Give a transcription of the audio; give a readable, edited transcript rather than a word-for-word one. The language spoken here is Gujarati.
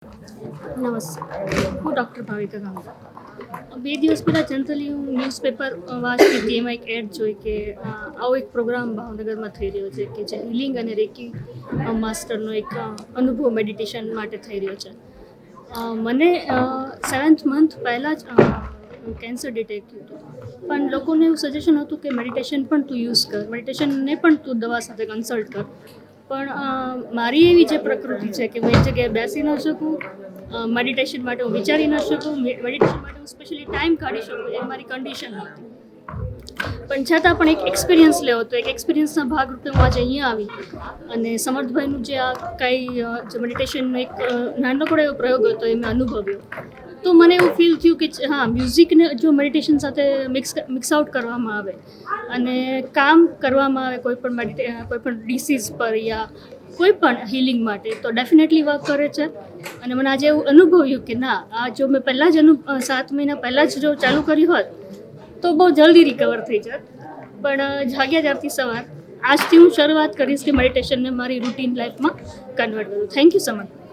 નમસ્તે, હું ડૉક્ટર ભાવિકા ગાંધા. 2 દિવસ પહેલાં જનરલી હું ન્યૂઝપેપર વાંચતી હતી. એમાં એક એડ જોઈ કે આવો એક પ્રોગ્રામ ભાવનગરમાં થઈ રહ્યો છે કે જે હિલિંગ અને રેકી માસ્ટરનો એક અનુભવ મેડિટેશન માટે થઈ રહ્યો છે. મને 7th મંથ પહેલાં જ કેન્સર ડિટેક્ટ થયું હતું, પણ લોકોને એવું સજેશન હતું કે મેડિટેશન પણ તું યુઝ કર, મેડિટેશનને પણ તું દવા સાથે કન્સલ્ટ કર. પણ મારી એવી જે પ્રકૃતિ છે કે હું એક જગ્યાએ બેસી ન શકું, મેડિટેશન માટે હું વિચારી ન શકું, મેડિટેશન માટે હું સ્પેશિયલી ટાઈમ કાઢી શકું, એ મારી કન્ડિશન હતી. પણ છતાં પણ એક એક્સપિરિયન્સ લેવો તો એક એક્સપિરિયન્સના ભાગરૂપે હું આજે અહીંયા આવી અને સમર્થભાઈનું જે આ કંઈ જે મેડિટેશનનો એક નાનકડો એવો પ્રયોગ હતો એ મેં અનુભવ્યો. તો મને એવું ફીલ થયું કે હા, મ્યુઝિકને જો મેડિટેશન સાથે મિક્સ આઉટ કરવામાં આવે અને કામ કરવામાં આવે કોઈ પણ ડિસીઝ પર યા કોઈ પણ હિલિંગ માટે, તો ડેફિનેટલી વર્ક કરે છે. અને મને આજે એવું અનુભવ્યું કે ના, આ જો મેં પહેલાં જ 7 મહિના પહેલાં જ જો ચાલુ કર્યું હોત તો બહુ જલ્દી રિકવર થઈ જાત. પણ જાગ્યા ત્યારથી સવાર, આજથી હું શરૂઆત કરીશ કે મેડિટેશનને મારી રૂટીન લાઈફમાં કન્વર્ટ કરું. Thank you so much.